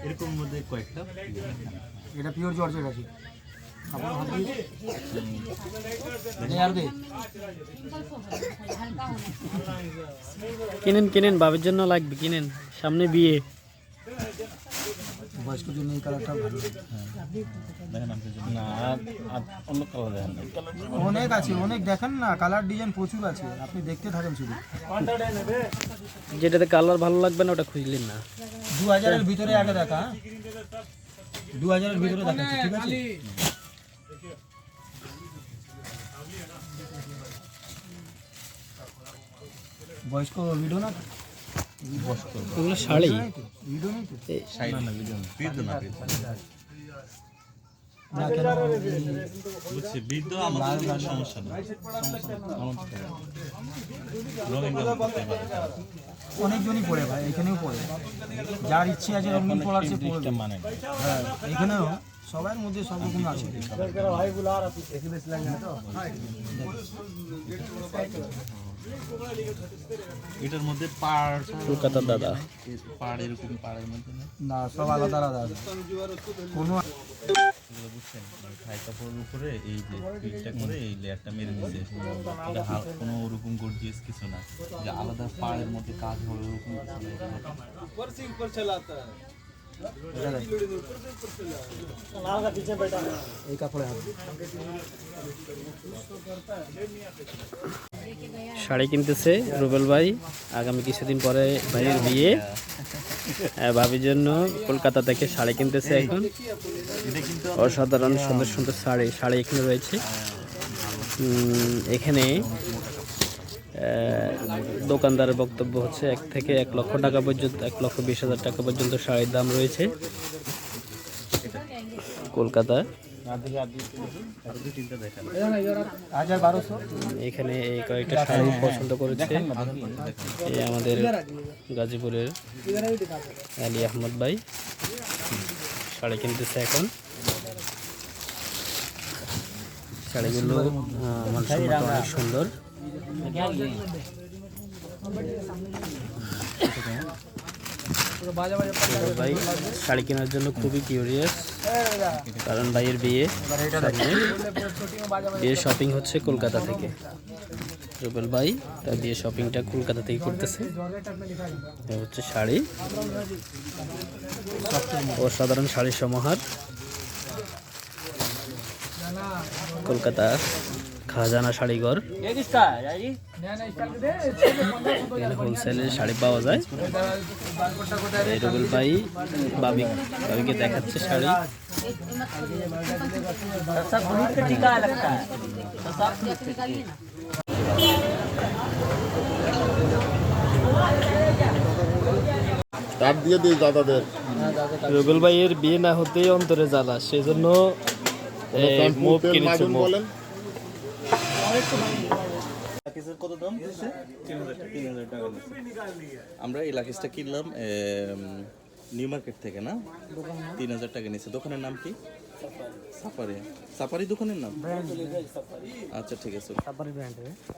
এরকম মধ্যে কয়েকটা এটা পিওর জর্জেট আছে। কিনেন কিনেন, বাবির জন্য লাগবে, কিনেন, সামনে বিয়ে। বয়স্ক জন্য এই কালারটা ভালো। দেখেন আপনার জন্য না, আর অন্য কালার দেখেন না, অনেক আছে, অনেক দেখেন না, কালার ডিজাইন প্রচুর আছে, আপনি দেখতে থাকেন শুধু। যেটাতে কালার ভালো লাগবে না ওটা খুঁজলেন না। 2000-এর ভিতরে আগে দেখা, 2000-এর ভিতরে দেখাচ্ছি, ঠিক আছে? বয়স্ক ভিডিও না, ওগুলো শাড়ি, ভিডিও নেই তো সাইড না ভিডিও বৃদ্ধ না বৃদ্ধ না কেন? বুঝছি, বৃদ্ধ আমাদের কোনো সমস্যা নেই, রঙিন কালার করতে পারে। অনেকজনই পড়ে ভাই, এখানেও পড়ে, যার ইচ্ছে আছে রঙিন পড়ার সে পড়বে। মানে হ্যাঁ, এখানেও সবার মধ্যে সব রকম আছে। এটার মধ্যে পাড় কলকাতার দাদা। পাড় এরকম পাড়ের মধ্যে না, না, সব আলাদা আলাদা আছে। কোনো এগুলো বুঝছেন, মানে থাই কাপড়ের উপরে এই যে পিকটা করে এই লেয়ারটা মেরে দিচ্ছে, এটা কোনো ওরকম গর্জিয়াস কিছু না, যে আলাদা পাড়ের মধ্যে কাজ হবে ওরকম কিছু না। এই কাপড়ে আছে। শাড়ি কিনতেছে রুবেল ভাই, আগামী কিছুদিন পরে ভাইয়ের বিয়ে। ভাবির জন্য কলকাতা থেকে শাড়ি কিনতেছে এখন। অসাধারণ সুন্দর সুন্দর শাড়ি এখানে রয়েছে। এখানে দোকানদারের বক্তব্য হচ্ছে 1 থেকে 1 লক্ষ টাকা পর্যন্ত, 1,20,000 টাকা পর্যন্ত শাড়ির দাম রয়েছে কলকাতা। এখানে এই কয়েকটা শাড়ি পছন্দ করেছে এই আমাদের গাজীপুরের আলী আহমদ ভাই, শাড়ি কিনতেছে এখন। শাড়িগুলো মানসম্মত, অনেক সুন্দর। ভাই শাড়ি কেনার জন্য খুবই কিউরিয়াস, কারণ ভাইয়ের বিয়ে সামনে। বিয়ের শপিং হচ্ছে কলকাতা থেকে। রুবেল ভাই তার বিয়ে শপিংটা কলকাতা থেকে করতেছে। হচ্ছে শাড়ি, অসাধারণ শাড়ির সমাহার। কলকাতা খাজানা শাড়িঘর, হোলসেলের শাড়ি পাওয়া যায়। রুবেল ভাই বাবিকে দেখাচ্ছে শাড়ি। দিয়ে দিই দাদাদের। রুবেল ভাইয়ের বিয়ে না হতেই অন্তরে জ্বালা, সেই জন্য মুভ কিনেছে। কত দাম? 3,000 টাকা। আমরা এই লাকিসটা কিনলাম নিউ মার্কেট থেকে, না 3,000 টাকা নিচ্ছে। দোকানের নাম কি? সাফারি। সাফারি দোকানের নাম? আচ্ছা ঠিক আছে।